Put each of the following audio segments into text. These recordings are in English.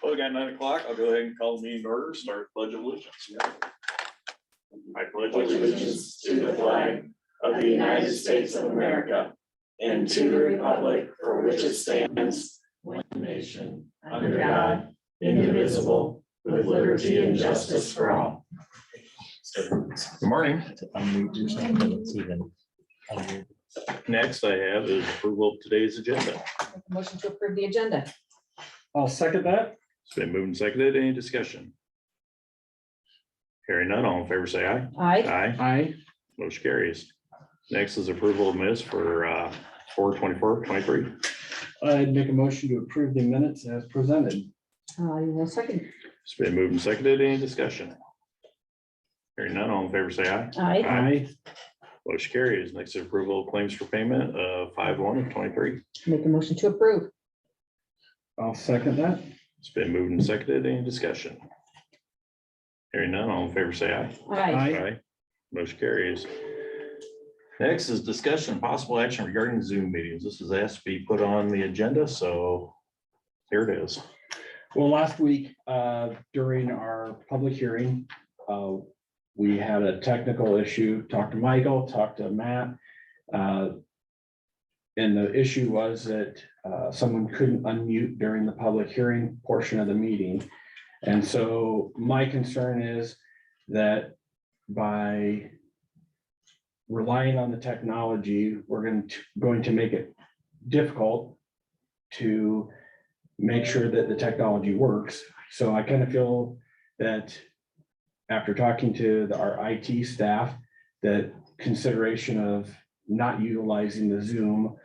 Well, we got 9 o'clock. I'll go ahead and call the meeting to order, start Pledge of Allegiance. I pledge allegiance to the flag of the United States of America and to the republic for which it stands, one nation, under God, indivisible, with liberty and justice for all. Good morning. Next I have is approval of today's agenda. Make a motion to approve the agenda. I'll second that. It's been moved and seconded. Any discussion? Hearing none, all in favor say aye. Aye. Aye. Aye. Motion carries. Next is approval of minutes for 4/24/23. I'd make a motion to approve the minutes as presented. You will second. It's been moved and seconded. Any discussion? Hearing none, all in favor say aye. Aye. Aye. Motion carries. Next is approval of claims for payment of 5/1/23. Make a motion to approve. I'll second that. It's been moved and seconded. Any discussion? Hearing none, all in favor say aye. Aye. Aye. Motion carries. Next is discussion and possible action regarding Zoom meetings. This is asked to be put on the agenda, so here it is. Well, last week, during our public hearing, we had a technical issue, talked to Michael, talked to Matt. And the issue was that someone couldn't unmute during the public hearing portion of the meeting. And so my concern is that by relying on the technology, we're going to make it difficult to make sure that the technology works. So I kind of feel that after talking to our IT staff, that consideration of not utilizing the Zoom,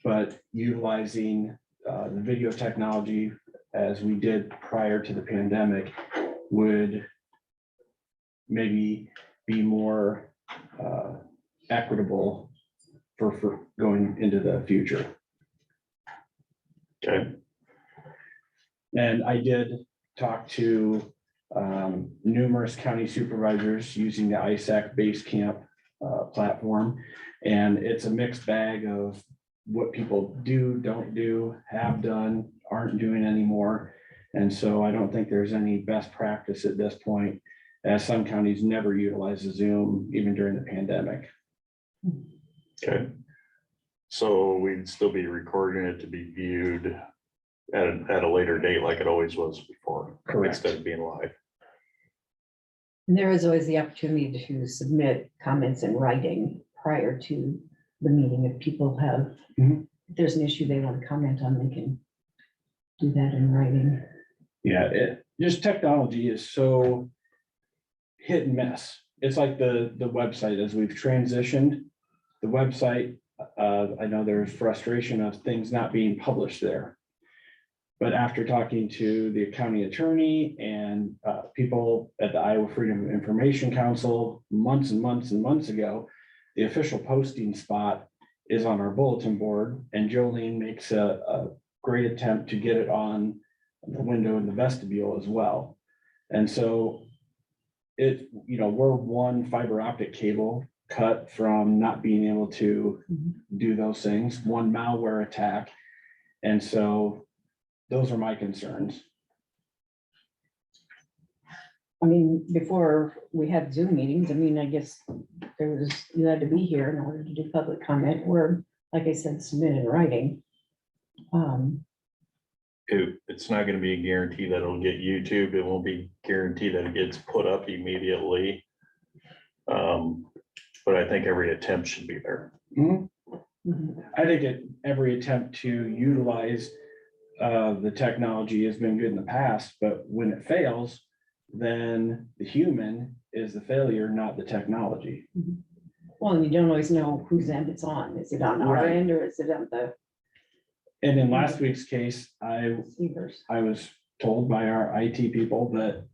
but utilizing the video technology as we did prior to the pandemic would maybe be more equitable for going into the future. Okay. And I did talk to numerous county supervisors using the ISAC base camp platform. And it's a mixed bag of what people do, don't do, have done, aren't doing anymore. And so I don't think there's any best practice at this point, as some counties never utilize the Zoom even during the pandemic. Okay. So we'd still be recording it to be viewed at a later date like it always was before. Correct. Instead of being live. And there is always the opportunity to submit comments in writing prior to the meeting. If people have, Mhm. if there's an issue they want to comment on, they can do that in writing. Yeah, just technology is so hit and miss. It's like the website as we've transitioned the website. I know there's frustration of things not being published there. But after talking to the county attorney and people at the Iowa Freedom of Information Council months and months and months ago, the official posting spot is on our bulletin board, and Jolene makes a great attempt to get it on the window in the vestibule as well. And so we're one fiber optic cable cut from not being able to do those things, one malware attack. And so those are my concerns. I mean, before we had Zoom meetings, I mean, I guess you had to be here in order to do public comment, or like I said, submit in writing. It's not going to be a guarantee that it'll get YouTube. It won't be guaranteed that it gets put up immediately. But I think every attempt should be there. Mhm. Mhm. I think every attempt to utilize the technology has been good in the past, but when it fails, then the human is the failure, not the technology. Well, and you don't always know whose end it's on. Is it on our Right. end or is it on the And in last week's case, I receivers? was told by our IT people that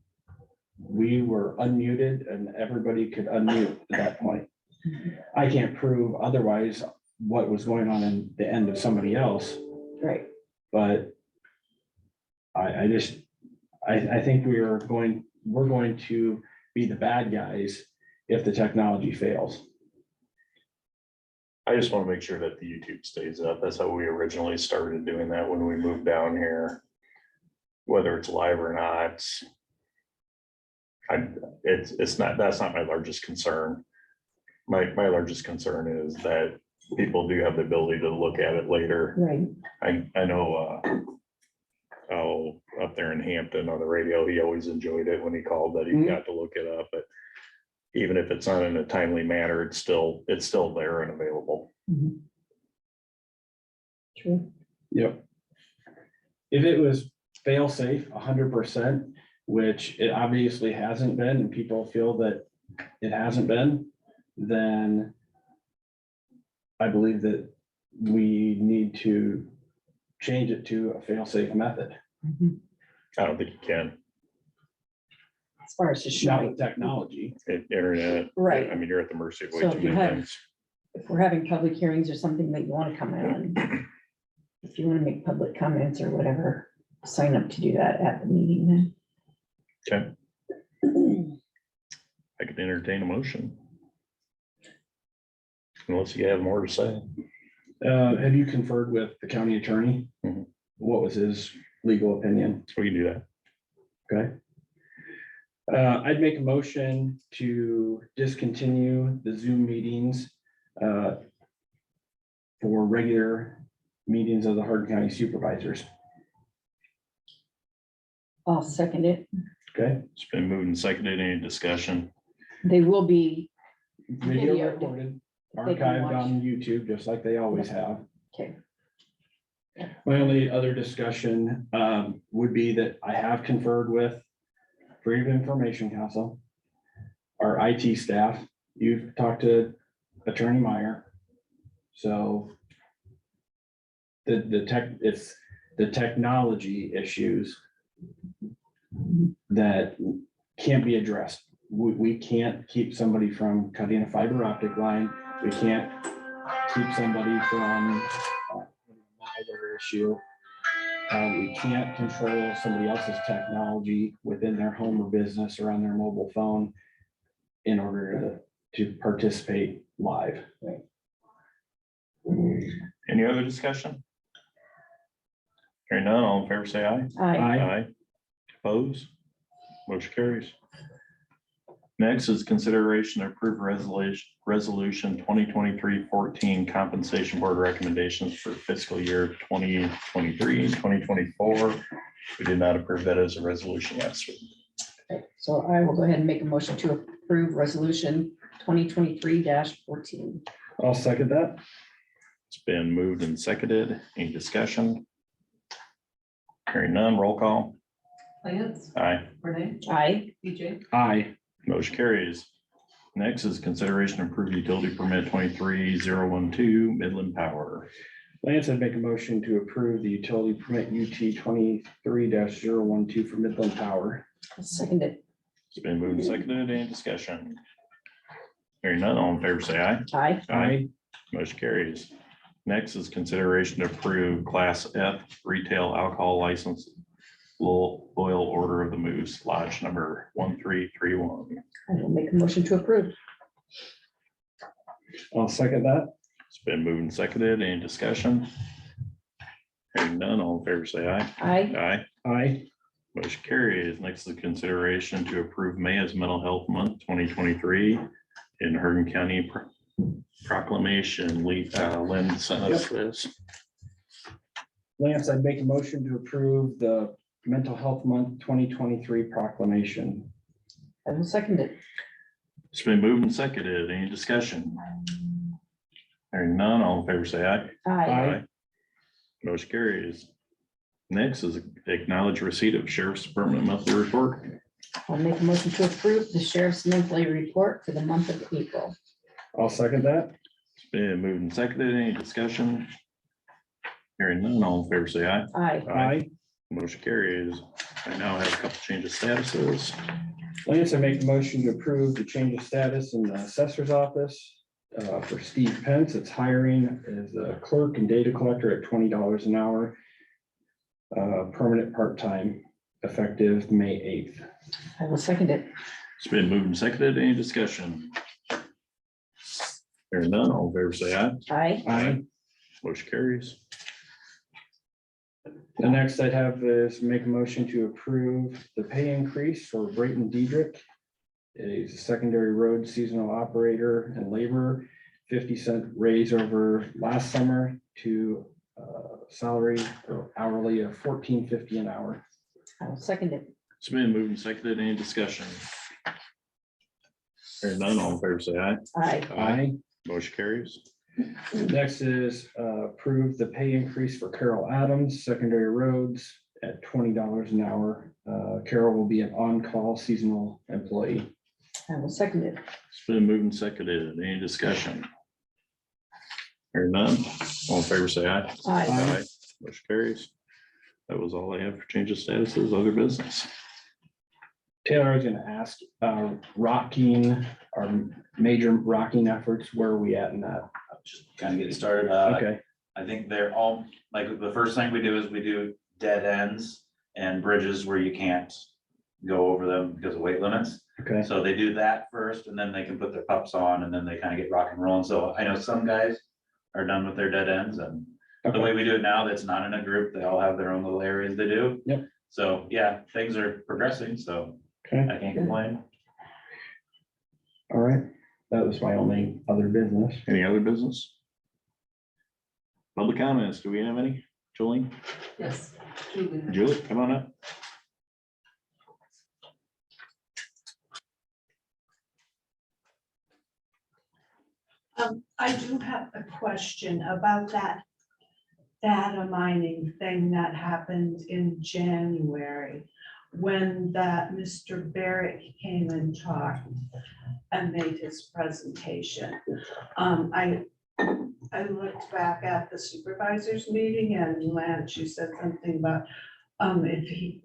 we were unmuted and everybody could unmute at that point. I can't prove otherwise what was going on in the end of somebody else, Right. but I think we're going to be the bad guys if the technology fails. I just want to make sure that the YouTube stays up. That's how we originally started doing that when we moved down here. whether it's live or not. It's not, that's not my largest concern. My largest concern is that people do have the ability to look at it later. Right. I know, up there in Hampton on the radio, he always enjoyed it when he called that he got to look it up, but even if it's not in a timely manner, it's still there and available. Mhm. True. Yep. If it was fail safe 100%, which it obviously hasn't been, and people feel that it hasn't been, then I believe that we need to change it to a fail safe method. Mhm. I don't think you can. As far as just Not showing, with technology. Internet. Right. I mean, you're at the mercy of way So too if you many have- things. if we're having public hearings or something that you want to comment on, if you want to make public comments or whatever, sign up to do that at the meeting Okay, then. I could entertain a motion. Unless you have more to say. Have you conferred with the county attorney? Mhm. What was his legal opinion? We can do that. Okay. I'd make a motion to discontinue the Zoom meetings for regular meetings of the Hardin County Supervisors. I'll second it. Okay? It's been moved and seconded. Any discussion? They will be, Video Video. recorded, They can archived watch. on YouTube, just like they always have. okay, My only other discussion would be that I have conferred with Freedom of Information Council, our IT staff. You've talked to Attorney Meyer. So it's the technology issues that can't be addressed. We can't keep somebody from cutting a fiber optic line. We can't keep somebody from malware issue. We can't control somebody else's technology within their home or business or on their mobile phone in order to participate live. Any other discussion? Hearing none, all in favor, say aye. I, Oppose? Motion carries. Next is consideration of approved resolution 2023-14 compensation board recommendations for fiscal year 2023-2024. We did not approve that as a resolution yet. so I will go ahead and make a motion to approve resolution 2023-14. I'll second that. It's been moved and seconded. Any discussion? Hearing none, roll call. Lance, Aye. Renee, I, BJ, Aye. Motion carries. Next is consideration of approved utility permit 23012 Midland Power. Lance, I'd make a motion to approve the utility permit UT 23-012 for Midland Power. second it. It's been moved and seconded. Any discussion? Hearing none, all in favor, say aye. I, Motion carries. Next is consideration to approve Class F retail alcohol license loyal order of the Moose Lodge number 1331. I will make a motion to approve. I'll second that. It's been moved and seconded. Any discussion? Hearing none, all in favor, say aye. I, Aye. Motion carries. Next is consideration to approve May as Mental Health Month 2023 in Hardin County proclamation. Lynn sent us this. Lance, I'd make a motion to approve the Mental Health Month 2023 proclamation. I will second it. It's been moved and seconded. Any discussion? Hearing none, all in favor, say aye. I, Motion carries. Next is acknowledge receipt of Sheriff's Department monthly report. I'll make a motion to approve the sheriff's monthly report for the month of April. I'll second that. It's been moved and seconded. Any discussion? Hearing none, all in favor, say aye. Aye. Motion carries. I now have a couple change of statuses. Lance, I make a motion to approve the change of status in the assessor's office for Steve Pence. It's hiring as a clerk and data collector at $20 an hour. Permanent part-time, effective May 8th. I will second it. It's been moved and seconded. Any discussion? Hearing none, all in favor, say aye. I, Aye. Motion carries. The next I have is make a motion to approve the pay increase for Brayton Diedrich. He's a secondary road seasonal operator and laborer, 50 cent raise over last summer to salary or hourly of $14.50 an hour. I'll second it. It's been moved and seconded. Any discussion? Hearing none, all in favor, say aye. Aye. Motion carries. Next is approve the pay increase for Carol Adams, secondary roads at $20 an hour. Carol will be an on-call seasonal employee. I will second it. It's been moved and seconded. Any discussion? Hearing none, all in favor, say aye. Aye. Motion carries. That was all I have for change of statuses, other business. Taylor, I was gonna ask, rocking, our major rocking efforts, where are we at in that? Just kind of get started. Okay, I think they're all, like, the first thing we do is we do dead ends and bridges where you can't go over them because of weight limits. okay, So they do that first and then they can put their pups on and then they kind of get rock and rolling. So I know some guys are done with their dead ends, and the way okay, we do it now, that's not in a group. They all have their own little areas they do. Yep. So yeah, things are progressing, so okay, I can't complain. all right. That was my only other business. Any other business? Public comments, do we have any? Jolene? Yes. Julie, come on up. I do have a question about that data mining thing that happened in January, when that Mr. Barrett came and talked and made his presentation. I looked back at the supervisors meeting, and Lance, you said something about, if he,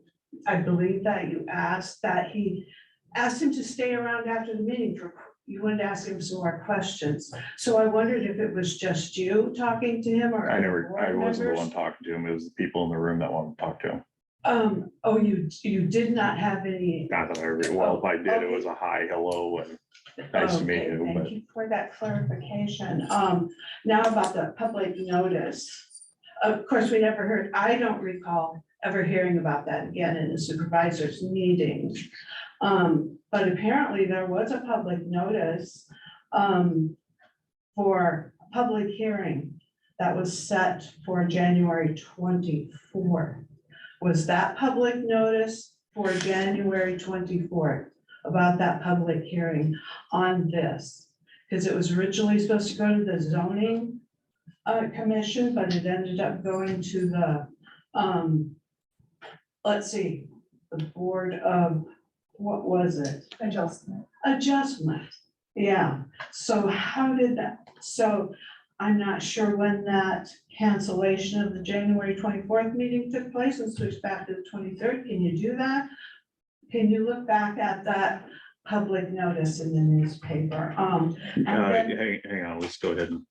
I believe that you asked that he asked him to stay around after the meeting for, you wanted to ask him some more questions. So I wondered if it was just you talking to him, or I other board wasn't the members? one talking to him. It was the people in the room that wanted to talk to him. Oh, you did not have any. Not that I, well, if I did, it was a hi, hello, and nice to meet Okay, you, thank but you for that clarification. Now about the public notice. Of course, we never heard, I don't recall ever hearing about that again in the supervisors meeting. But apparently there was a public notice for a public hearing that was set for January 24th. Was that public notice for January 24th about that public hearing on this? Because it was originally supposed to go to the zoning commission, but it ended up going to the, let's see, the board of, what was it? Adjustment, yeah. So how did that, so I'm not sure when that cancellation of the January 24th meeting took place and switched back to the 23rd. Can you do that? Can you look back at that public notice in the newspaper? then- hang on, let's go ahead and,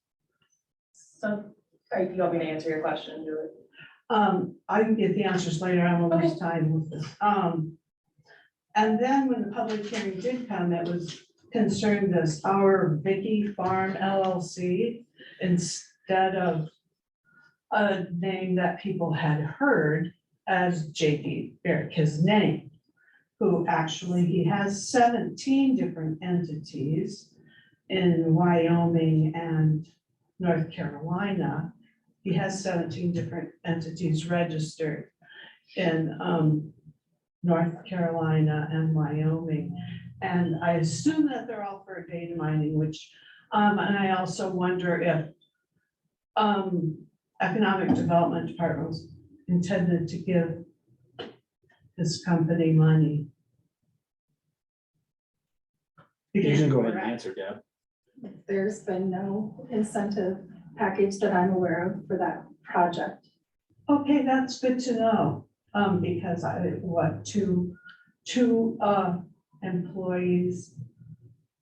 So, you want me to answer your question, Julie? I can get the answers later. I won't lose time with this. And then when the public hearing did come, it was concerned as our Vicky Farm LLC instead of a name that people had heard as JD Barrick, his name, who actually, he has 17 different entities in Wyoming and North Carolina. He has 17 different entities registered in North Carolina and Wyoming. And I assume that they're all for data mining, which, and I also wonder if Economic Development Department was intended to give this company money. You can go ahead and answer, Deb. There's been no incentive package that I'm aware of for that project. Okay, that's good to know, because two employees,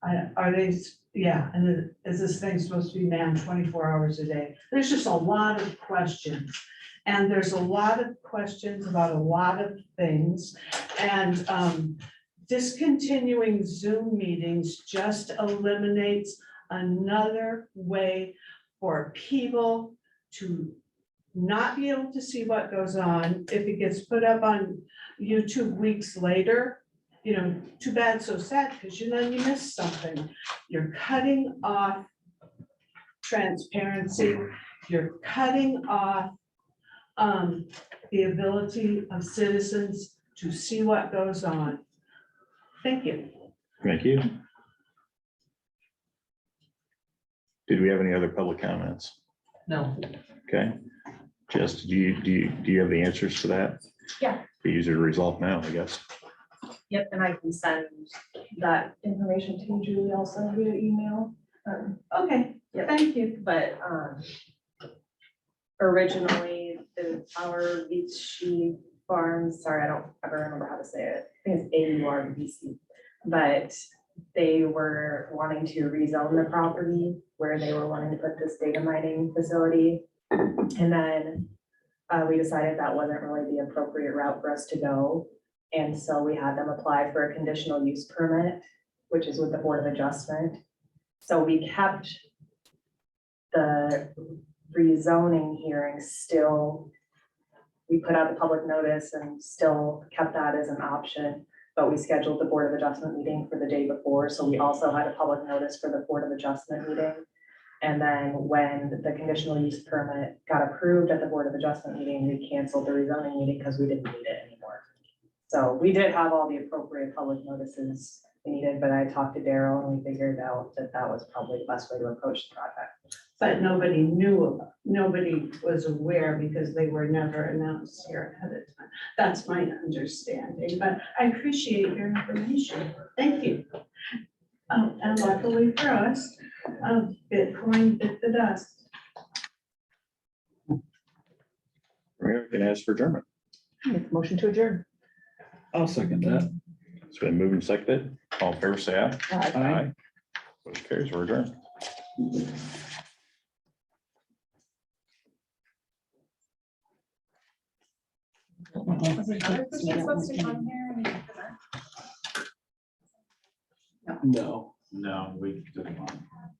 are they, yeah, and is this thing supposed to be manned 24 hours a day? There's just a lot of questions, and there's a lot of questions about a lot of things, and discontinuing Zoom meetings just eliminates another way for people to not be able to see what goes on. If it gets put up on YouTube weeks later, you know, too bad, so sad, because you know, you missed something. You're cutting off transparency, you're cutting off the ability of citizens to see what goes on. Thank you. Thank you. Did we have any other public comments? No. Okay. Jess, do you have the answers to that? Yeah. The user resolve now, I guess. Yep, and I can send that information to you, Julie, also via email. Okay, Yep. thank you. But originally, our Vichy Farms, sorry, I don't ever remember how to say it. I think it's AURVC. But they were wanting to rezone the property where they were wanting to put this data mining facility. And then we decided that wasn't really the appropriate route for us to go. And so we had them apply for a conditional use permit, which is with the Board of Adjustment. So we kept the rezoning hearing still. We put out the public notice and still kept that as an option, but we scheduled the Board of Adjustment meeting for the day before. So we also had a public notice for the Board of Adjustment meeting. And then when the conditional use permit got approved at the Board of Adjustment meeting, we canceled the rezoning meeting because we didn't need it anymore. So we did have all the appropriate public notices we needed, but I talked to Daryl and we figured out that that was probably the best way to approach the project. But nobody knew about, nobody was aware because they were never announced here ahead of time. That's my understanding, but I appreciate your information. Thank you. Oh, and luckily for us, Bitcoin bit the dust. We can ask for adjournment. Make a motion to adjourn. I'll second that. It's been moved and seconded. All in favor, say aye. Aye. Motion carries, we're adjourned. Was another person supposed to come here and present? No. No, we took them on.